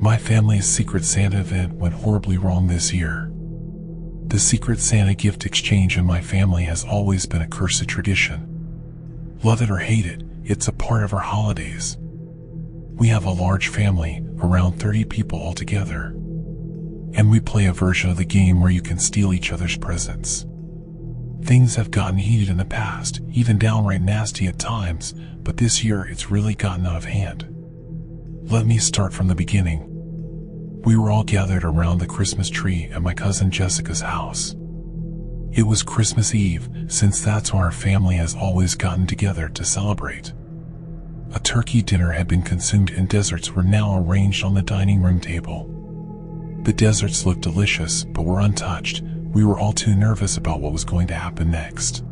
My family's Secret Santa event went horribly wrong this year. The Secret Santa gift exchange in my family has always been a cursed tradition. Love it or hate it, it's a part of our holidays. We have a large family, around 30 people altogether. And we play a version of the game where you can steal each other's presents. Things have gotten heated in the past, even downright nasty at times, but this year it's really gotten out of hand. Let me start from the beginning. We were all gathered around the Christmas tree at my cousin Jessica's house. It was Christmas Eve, since that's when our family has always gotten together to celebrate. A turkey dinner had been consumed and desserts were now arranged on the dining room table. The desserts looked delicious, but were untouched. We were all too nervous about what was going to happen next.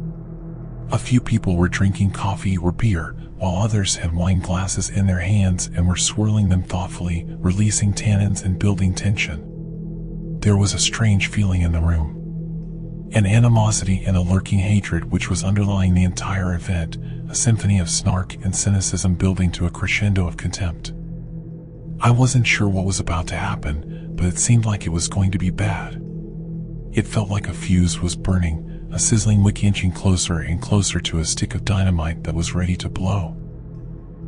A few people were drinking coffee or beer, while others had wine glasses in their hands and were swirling them thoughtfully, releasing tannins and building tension. There was a strange feeling in the room. An animosity and a lurking hatred which was underlying the entire event, a symphony of snark and cynicism building to a crescendo of contempt. I wasn't sure what was about to happen, but it seemed like it was going to be bad. It felt like a fuse was burning, a sizzling wick inching closer and closer to a stick of dynamite that was ready to blow.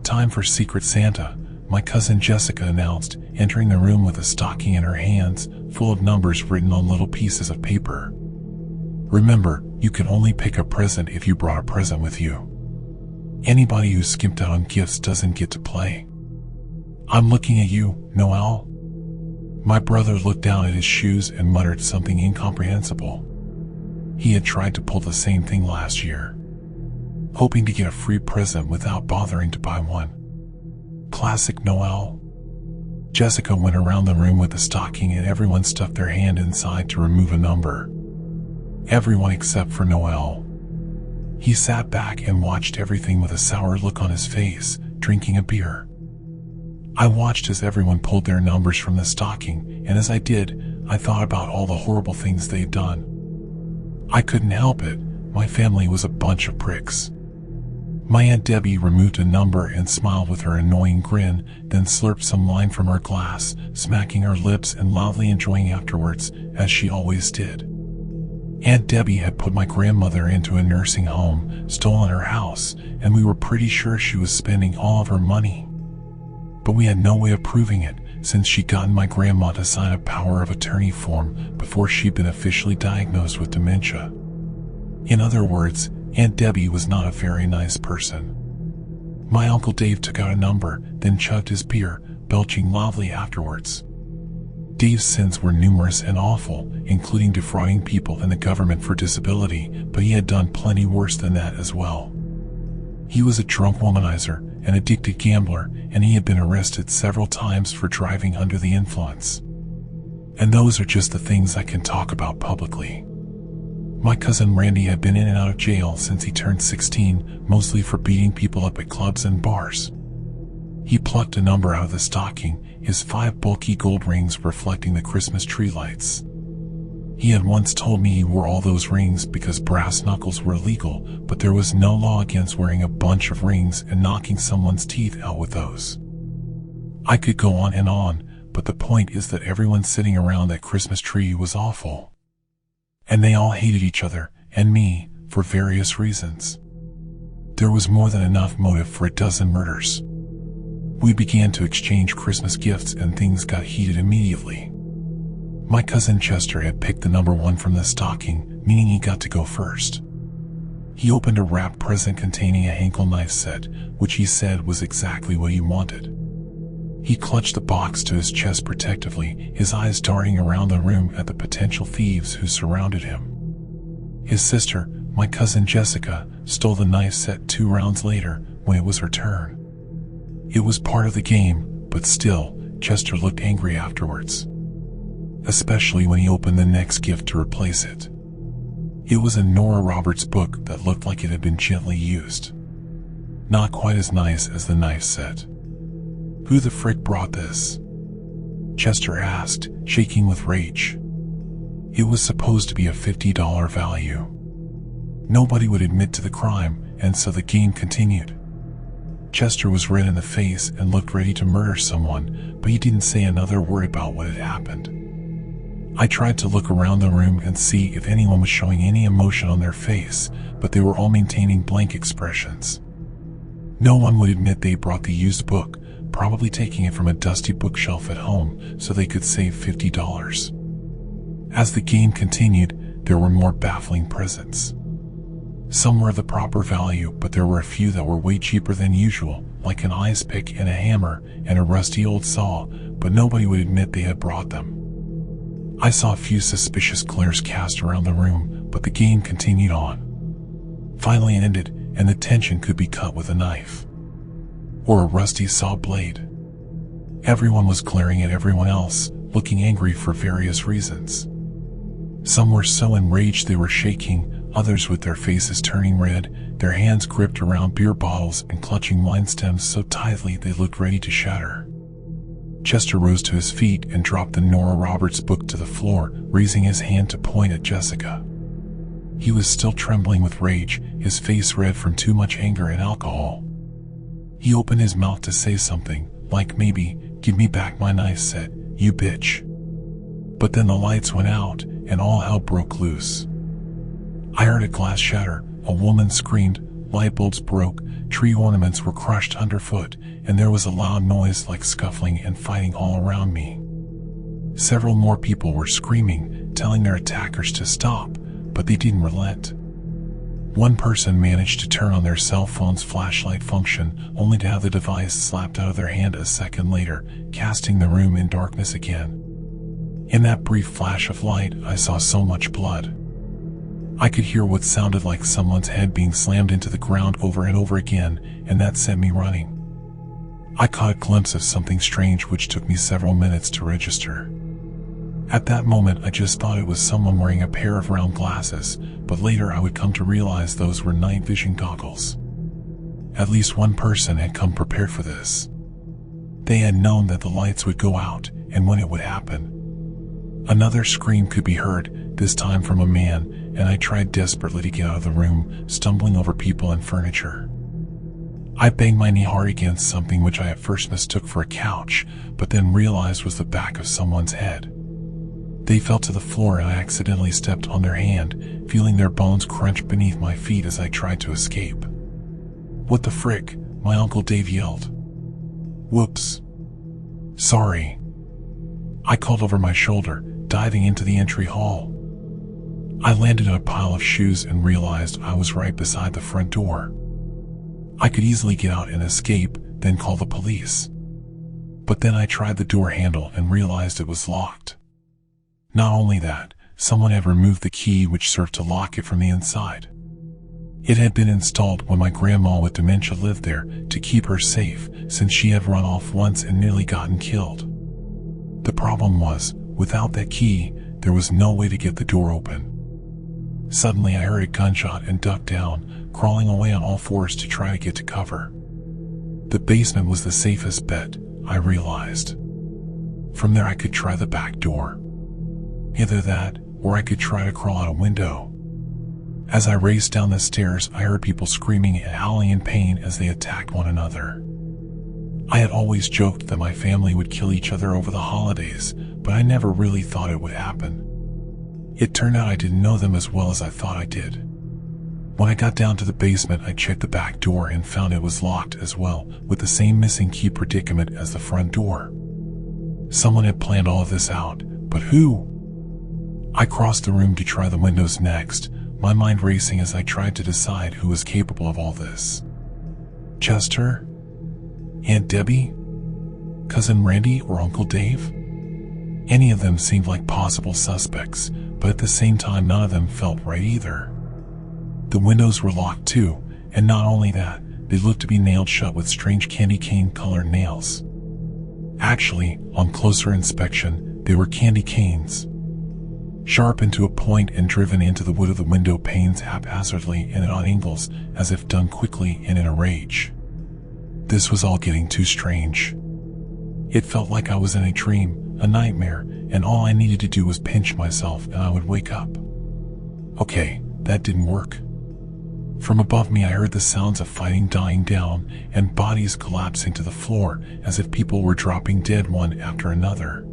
Time for Secret Santa, my cousin Jessica announced, entering the room with a stocking in her hands, full of numbers written on little pieces of paper. Remember, you can only pick a present if you brought a present with you. Anybody who skimped out on gifts doesn't get to play. I'm looking at you, Noel. My brother looked down at his shoes and muttered something incomprehensible. He had tried to pull the same thing last year, hoping to get a free present without bothering to buy one. Classic Noel. Jessica went around the room with the stocking and everyone stuffed their hand inside to remove a number. Everyone except for Noel. He sat back and watched everything with a sour look on his face, drinking a beer. I watched as everyone pulled their numbers from the stocking, and as I did, I thought about all the horrible things they'd done. I couldn't help it, my family was a bunch of pricks. My Aunt Debbie removed a number and smiled with her annoying grin, then slurped some wine from her glass, smacking her lips and loudly enjoying afterwards, as she always did. Aunt Debbie had put my grandmother into a nursing home, stolen her house, and we were pretty sure she was spending all of her money. But we had no way of proving it, since she'd gotten my grandma to sign a power of attorney form before she'd been officially diagnosed with dementia. In other words, Aunt Debbie was not a very nice person. My Uncle Dave took out a number, then chugged his beer, belching loudly afterwards. Dave's sins were numerous and awful, including defrauding people and the government for disability, but he had done plenty worse than that as well. He was a drunk womanizer, an addicted gambler, and he had been arrested several times for driving under the influence. And those are just the things I can talk about publicly. My cousin Randy had been in and out of jail since he turned 16, mostly for beating people up at clubs and bars. He plucked a number out of the stocking, his 5 bulky gold rings reflecting the Christmas tree lights. He had once told me he wore all those rings because brass knuckles were illegal, but there was no law against wearing a bunch of rings and knocking someone's teeth out with those. I could go on, but the point is that everyone sitting around that Christmas tree was awful. And they all hated each other, and me, for various reasons. There was more than enough motive for a dozen murders. We began to exchange Christmas gifts and things got heated immediately. My cousin Chester had picked the number 1 from the stocking, meaning he got to go first. He opened a wrapped present containing a Henkel knife set, which he said was exactly what he wanted. He clutched the box to his chest protectively, his eyes darting around the room at the potential thieves who surrounded him. His sister, my cousin Jessica, stole the knife set 2 rounds later, when it was her turn. It was part of the game, but still, Chester looked angry afterwards. Especially when he opened the next gift to replace it. It was a Nora Roberts book that looked like it had been gently used. Not quite as nice as the knife set. Who the frick brought this? Chester asked, shaking with rage. It was supposed to be a $50 value. Nobody would admit to the crime, and so the game continued. Chester was red in the face and looked ready to murder someone, but he didn't say another word about what had happened. I tried to look around the room and see if anyone was showing any emotion on their face, but they were all maintaining blank expressions. No one would admit they brought the used book, probably taking it from a dusty bookshelf at home so they could save $50. As the game continued, there were more baffling presents. Some were of the proper value, but there were a few that were way cheaper than usual, like an ice pick and a hammer and a rusty old saw, but nobody would admit they had brought them. I saw a few suspicious glares cast around the room, but the game continued on. Finally it ended, and the tension could be cut with a knife. Or a rusty saw blade. Everyone was glaring at everyone else, looking angry for various reasons. Some were so enraged they were shaking, others with their faces turning red, their hands gripped around beer bottles and clutching wine stems so tightly they looked ready to shatter. Chester rose to his feet and dropped the Nora Roberts book to the floor, raising his hand to point at Jessica. He was still trembling with rage, his face red from too much anger and alcohol. He opened his mouth to say something, like maybe, "Give me back my knife," said, "You bitch." But then the lights went out, and all hell broke loose. I heard a glass shatter, a woman screamed, light bulbs broke, tree ornaments were crushed underfoot, and there was a loud noise like scuffling and fighting all around me. Several more people were screaming, telling their attackers to stop, but they didn't relent. One person managed to turn on their cell phone's flashlight function, only to have the device slapped out of their hand a second later, casting the room in darkness again. In that brief flash of light, I saw so much blood. I could hear what sounded like someone's head being slammed into the ground over and over again, and that sent me running. I caught a glimpse of something strange which took me several minutes to register. At that moment, I just thought it was someone wearing a pair of round glasses, but later I would come to realize those were night vision goggles. At least one person had come prepared for this. They had known that the lights would go out, and when it would happen. Another scream could be heard, this time from a man, and I tried desperately to get out of the room, stumbling over people and furniture. I banged my knee hard against something which I at first mistook for a couch, but then realized was the back of someone's head. They fell to the floor and I accidentally stepped on their hand, feeling their bones crunch beneath my feet as I tried to escape. "What the frick?" my Uncle Dave yelled. "Whoops. Sorry," I called over my shoulder, diving into the entry hall. I landed on a pile of shoes and realized I was right beside the front door. I could easily get out and escape, then call the police. But then I tried the door handle and realized it was locked. Not only that, someone had removed the key which served to lock it from the inside. It had been installed when my grandma with dementia lived there to keep her safe, since she had run off once and nearly gotten killed. The problem was, without that key, there was no way to get the door open. Suddenly I heard a gunshot and ducked down, crawling away on all fours to try to get to cover. The basement was the safest bet, I realized. From there I could try the back door. Either that, or I could try to crawl out a window. As I raced down the stairs, I heard people screaming and howling in pain as they attacked one another. I had always joked that my family would kill each other over the holidays, but I never really thought it would happen. It turned out I didn't know them as well as I thought I did. When I got down to the basement, I checked the back door and found it was locked as well, with the same missing key predicament as the front door. Someone had planned all of this out, but who? I crossed the room to try the windows next, my mind racing as I tried to decide who was capable of all this. Chester? Aunt Debbie? Cousin Randy or Uncle Dave? Any of them seemed like possible suspects, but at the same time none of them felt right either. The windows were locked too, and not only that, they looked to be nailed shut with strange candy cane colored nails. Actually, on closer inspection, they were candy canes. Sharpened to a point and driven into the wood of the window panes haphazardly and at odd angles, as if done quickly and in a rage. This was all getting too strange. It felt like I was in a dream, a nightmare, and all I needed to do was pinch myself and I would wake up. Okay, that didn't work. From above me I heard the sounds of fighting dying down and bodies collapsing to the floor as if people were dropping dead one after another.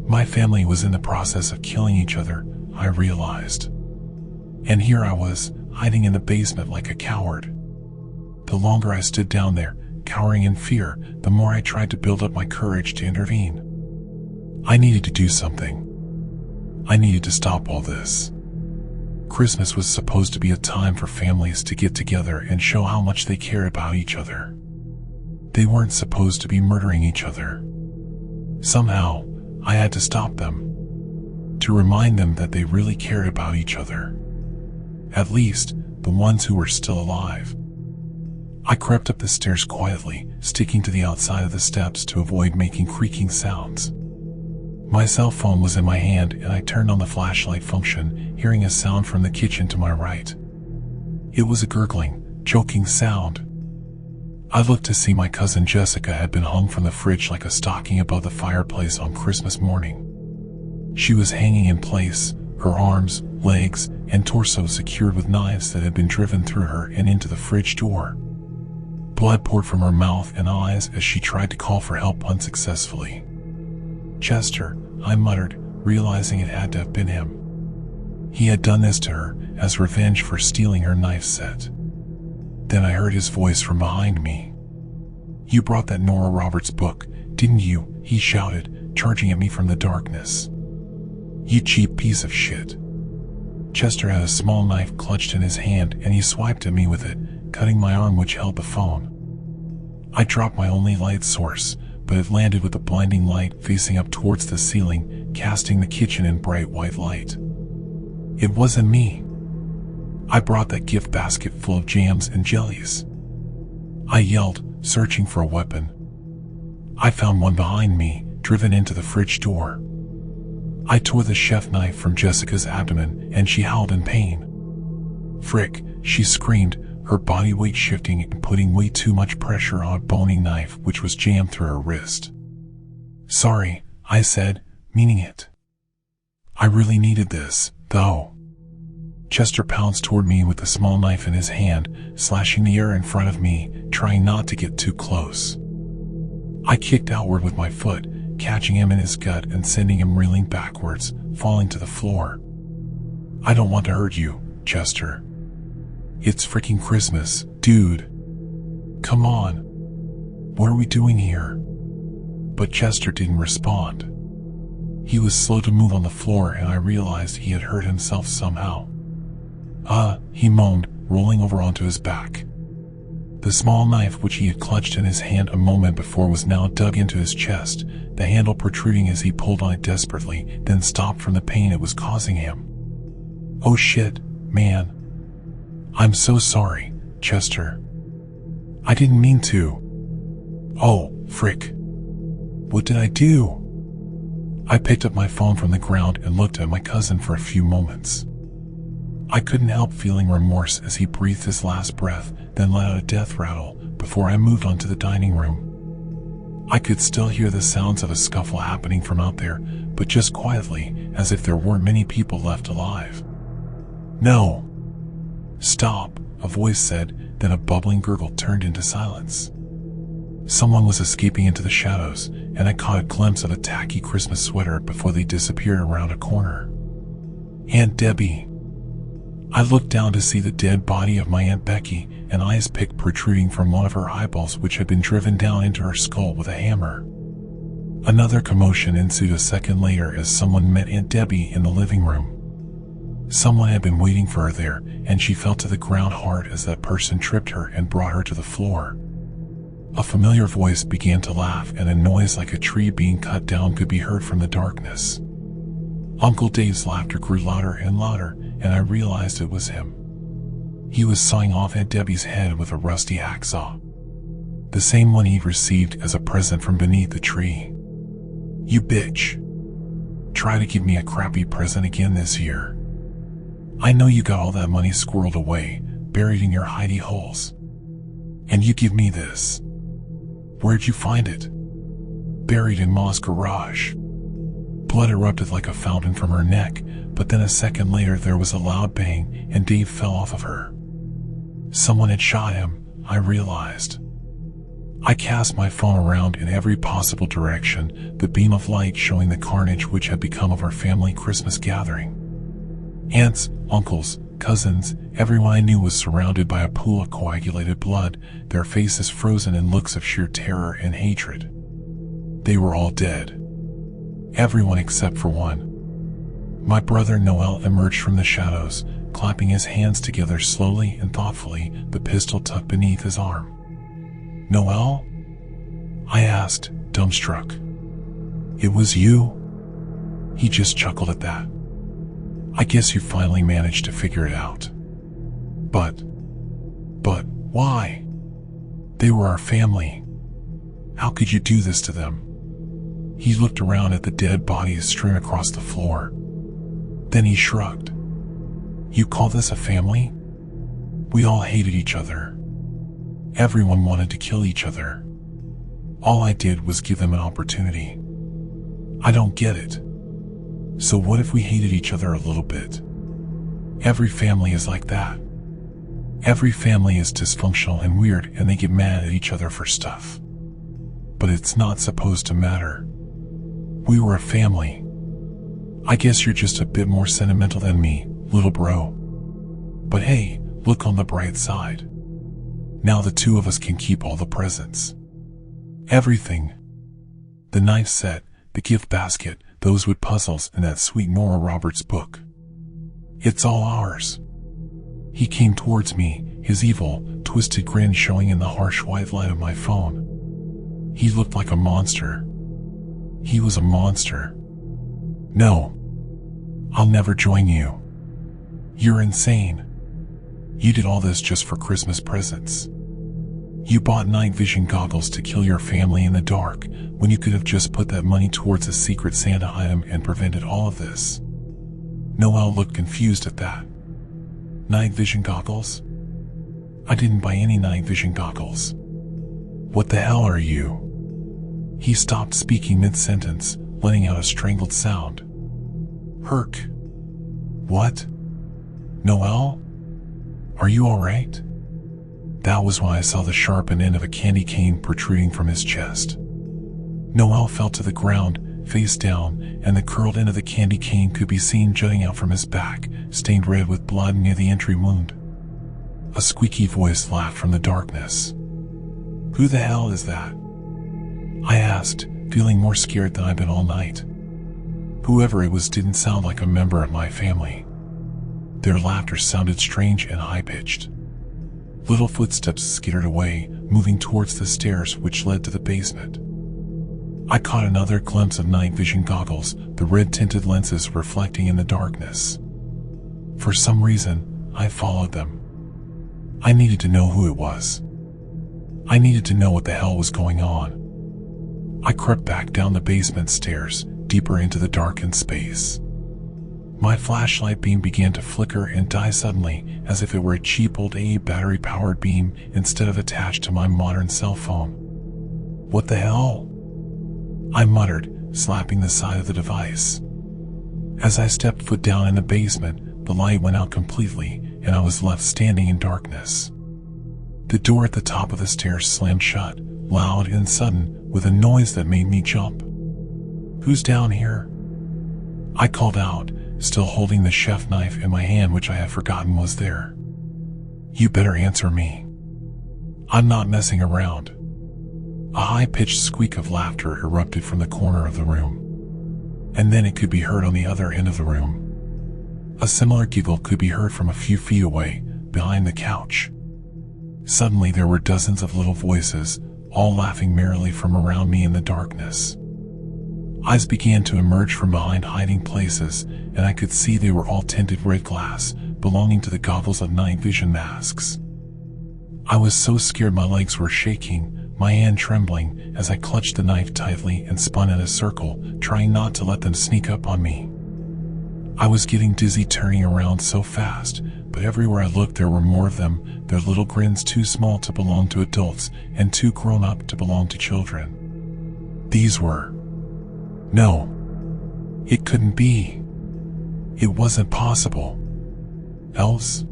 My family was in the process of killing each other, I realized. And here I was, hiding in the basement like a coward. The longer I stood down there, cowering in fear, the more I tried to build up my courage to intervene. I needed to do something. I needed to stop all this. Christmas was supposed to be a time for families to get together and show how much they cared about each other. They weren't supposed to be murdering each other. Somehow, I had to stop them. To remind them that they really cared about each other. At least, the ones who were still alive. I crept up the stairs quietly, sticking to the outside of the steps to avoid making creaking sounds. My cell phone was in my hand and I turned on the flashlight function, hearing a sound from the kitchen to my right. It was a gurgling, choking sound. I looked to see my cousin Jessica had been hung from the fridge like a stocking above the fireplace on Christmas morning. She was hanging in place, her arms, legs, and torso secured with knives that had been driven through her and into the fridge door. Blood poured from her mouth and eyes as she tried to call for help unsuccessfully. "Chester," I muttered, realizing it had to have been him. He had done this to her as revenge for stealing her knife set. Then I heard his voice from behind me. "You brought that Nora Roberts book, didn't you?" he shouted, charging at me from the darkness. "You cheap piece of shit." Chester had a small knife clutched in his hand and he swiped at me with it, cutting my arm which held the phone. I dropped my only light source, but it landed with a blinding light facing up towards the ceiling, casting the kitchen in bright white light. It wasn't me. I brought that gift basket full of jams and jellies. I yelled, searching for a weapon. I found one behind me, driven into the fridge door. I tore the chef knife from Jessica's abdomen and she howled in pain. "Frick," she screamed, her body weight shifting and putting way too much pressure on a bony knife which was jammed through her wrist. "Sorry," I said, meaning it. "I really needed this, though." Chester pounced toward me with the small knife in his hand, slashing the air in front of me, trying not to get too close. I kicked outward with my foot, catching him in his gut and sending him reeling backwards, falling to the floor. "I don't want to hurt you, Chester. It's freaking Christmas, dude. Come on. What are we doing here?" But Chester didn't respond. He was slow to move on the floor and I realized he had hurt himself somehow. He moaned, rolling over onto his back. The small knife which he had clutched in his hand a moment before was now dug into his chest, the handle protruding as he pulled on it desperately, then stopped from the pain it was causing him. "Oh shit, man. I'm so sorry, Chester. I didn't mean to. Oh, frick. What did I do?" I picked up my phone from the ground and looked at my cousin for a few moments. I couldn't help feeling remorse as he breathed his last breath, then let out a death rattle before I moved on to the dining room. I could still hear the sounds of a scuffle happening from out there, but just quietly, as if there weren't many people left alive. "No. Stop," a voice said, then a bubbling gurgle turned into silence. Someone was escaping into the shadows, and I caught a glimpse of a tacky Christmas sweater before they disappeared around a corner. Aunt Debbie. I looked down to see the dead body of my Aunt Becky, an ice pick protruding from one of her eyeballs which had been driven down into her skull with a hammer. Another commotion ensued a second later as someone met Aunt Debbie in the living room. Someone had been waiting for her there, and she fell to the ground hard as that person tripped her and brought her to the floor. A familiar voice began to laugh and a noise like a tree being cut down could be heard from the darkness. Uncle Dave's laughter grew louder and louder, and I realized it was him. He was sawing off Aunt Debbie's head with a rusty hacksaw. The same one he'd received as a present from beneath the tree. "You bitch. Try to give me a crappy present again this year. I know you got all that money squirreled away, buried in your hidey holes. And you give me this. Where'd you find it?" "Buried in Ma's garage." Blood erupted like a fountain from her neck, but then a second later there was a loud bang and Dave fell off of her. Someone had shot him, I realized. I cast my phone around in every possible direction, the beam of light showing the carnage which had become of our family Christmas gathering. Aunts, uncles, cousins, everyone I knew was surrounded by a pool of coagulated blood, their faces frozen in looks of sheer terror and hatred. They were all dead. Everyone except for one. My brother Noel emerged from the shadows, clapping his hands together slowly and thoughtfully, the pistol tucked beneath his arm. "Noel?" I asked, dumbstruck. "It was you?" He just chuckled at that. "I guess you finally managed to figure it out." But why? They were our family. How could you do this to them?" He looked around at the dead bodies strewn across the floor. Then he shrugged. "You call this a family? We all hated each other. Everyone wanted to kill each other. All I did was give them an opportunity. I don't get it. So what if we hated each other a little bit? Every family is like that. Every family is dysfunctional and weird, and they get mad at each other for stuff. But it's not supposed to matter. We were a family. I guess you're just a bit more sentimental than me, little bro. But hey, look on the bright side. Now the two of us can keep all the presents. Everything. The knife set, the gift basket, those wood puzzles, and that sweet Nora Roberts book. It's all ours." He came towards me, his evil, twisted grin showing in the harsh white light of my phone. He looked like a monster. He was a monster. "No. I'll never join you. You're insane. You did all this just for Christmas presents. You bought night vision goggles to kill your family in the dark, when you could have just put that money towards a secret Santa item and prevented all of this." Noel looked confused at that. "Night vision goggles? I didn't buy any night vision goggles. What the hell are you?" He stopped speaking mid-sentence, letting out a strangled sound. "Herc. What? Noel? Are you alright?" That was when I saw the sharpened end of a candy cane protruding from his chest. Noel fell to the ground, face down, and the curled end of the candy cane could be seen jutting out from his back, stained red with blood near the entry wound. A squeaky voice laughed from the darkness. "Who the hell is that?" I asked, feeling more scared than I'd been all night. Whoever it was didn't sound like a member of my family. Their laughter sounded strange and high-pitched. Little footsteps skittered away, moving towards the stairs which led to the basement. I caught another glimpse of night vision goggles, the red-tinted lenses reflecting in the darkness. For some reason, I followed them. I needed to know who it was. I needed to know what the hell was going on. I crept back down the basement stairs, deeper into the darkened space. My flashlight beam began to flicker and die suddenly, as if it were a cheap old AA battery-powered beam instead of attached to my modern cell phone. "What the hell?" I muttered, slapping the side of the device. As I stepped foot down in the basement, the light went out completely, and I was left standing in darkness. The door at the top of the stairs slammed shut, loud and sudden, with a noise that made me jump. "Who's down here?" I called out, still holding the chef knife in my hand which I had forgotten was there. "You better answer me. I'm not messing around." A high-pitched squeak of laughter erupted from the corner of the room. And then it could be heard on the other end of the room. A similar giggle could be heard from a few feet away, behind the couch. Suddenly there were dozens of little voices, all laughing merrily from around me in the darkness. Eyes began to emerge from behind hiding places, and I could see they were all tinted red glass, belonging to the goggles of night vision masks. I was so scared my legs were shaking, my hand trembling, as I clutched the knife tightly and spun in a circle, trying not to let them sneak up on me. I was getting dizzy turning around so fast, but everywhere I looked there were more of them, their little grins too small to belong to adults and too grown up to belong to children. These were... No. It couldn't be. It wasn't possible. Elves?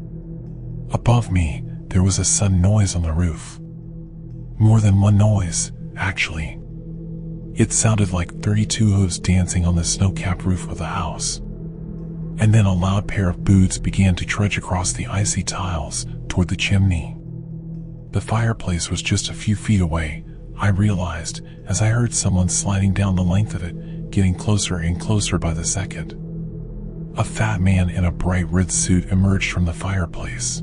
Above me, there was a sudden noise on the roof. More than one noise, actually. It sounded like 32 hooves dancing on the snow-capped roof of the house. And then a loud pair of boots began to trudge across the icy tiles toward the chimney. The fireplace was just a few feet away, I realized, as I heard someone sliding down the length of it, getting closer and closer by the second. A fat man in a bright red suit emerged from the fireplace.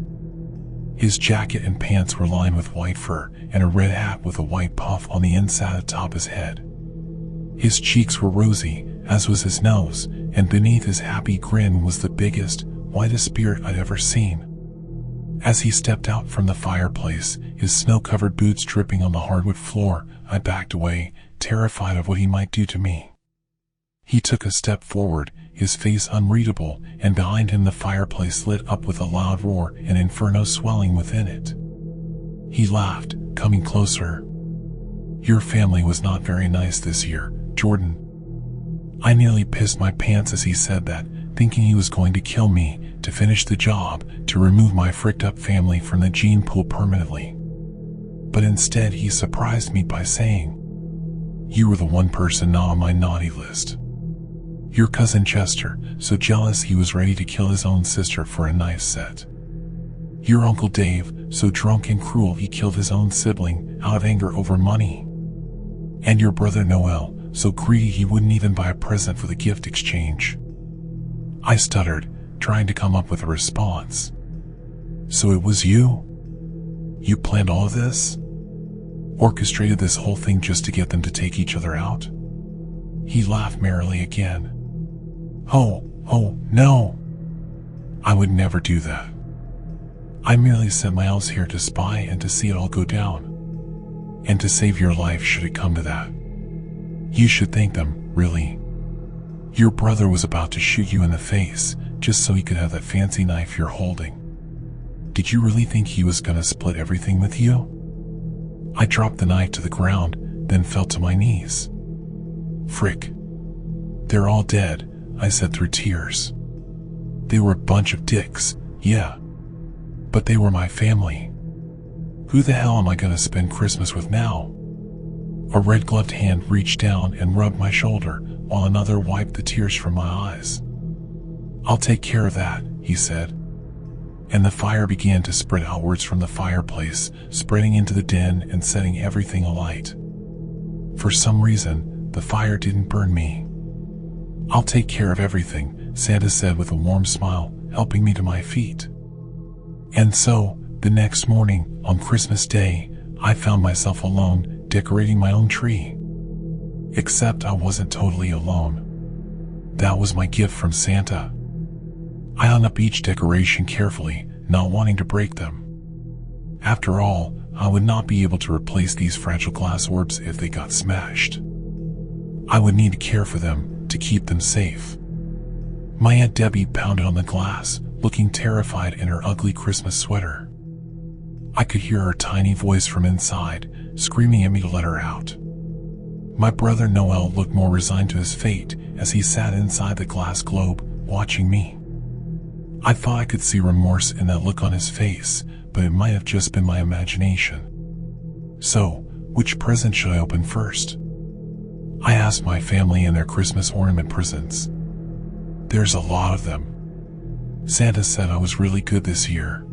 His jacket and pants were lined with white fur and a red hat with a white puff on the inside atop his head. His cheeks were rosy, as was his nose, and beneath his happy grin was the biggest, whitest spirit I'd ever seen. As he stepped out from the fireplace, his snow-covered boots dripping on the hardwood floor, I backed away, terrified of what he might do to me. He took a step forward, his face unreadable, and behind him the fireplace lit up with a loud roar, an inferno swelling within it. He laughed, coming closer. "Your family was not very nice this year, Jordan." I nearly pissed my pants as he said that, thinking he was going to kill me, to finish the job, to remove my fricked-up family from the gene pool permanently. But instead he surprised me by saying, "You were the one person not on my naughty list. Your cousin Chester, so jealous he was ready to kill his own sister for a knife set. Your Uncle Dave, so drunk and cruel he killed his own sibling out of anger over money. And your brother Noel, so greedy he wouldn't even buy a present for the gift exchange." I stuttered, trying to come up with a response. "So it was you? You planned all of this? Orchestrated this whole thing just to get them to take each other out?" He laughed merrily again. Oh, no. I would never do that. I merely sent my elves here to spy and to see it all go down. And to save your life should it come to that. You should thank them, really. Your brother was about to shoot you in the face, just so he could have that fancy knife you're holding. Did you really think he was gonna split everything with you? I dropped the knife to the ground, then fell to my knees. "Frick. They're all dead," I said through tears. "They were a bunch of dicks, yeah. But they were my family. Who the hell am I gonna spend Christmas with now?" A red-gloved hand reached down and rubbed my shoulder, while another wiped the tears from my eyes. "I'll take care of that," he said. And the fire began to spread outwards from the fireplace, spreading into the den and setting everything alight. For some reason, the fire didn't burn me. "I'll take care of everything," Santa said with a warm smile, helping me to my feet. And so, the next morning, on Christmas Day, I found myself alone, decorating my own tree. Except I wasn't totally alone. That was my gift from Santa. I hung up each decoration carefully, not wanting to break them. After all, I would not be able to replace these fragile glass orbs if they got smashed. I would need to care for them, to keep them safe. My Aunt Debbie pounded on the glass, looking terrified in her ugly Christmas sweater. I could hear her tiny voice from inside, screaming at me to let her out. My brother Noel looked more resigned to his fate as he sat inside the glass globe, watching me. I thought I could see remorse in that look on his face, but it might have just been my imagination. So, which present should I open first? I asked my family in their Christmas ornament presents. "There's a lot of them. Santa said I was really good this year.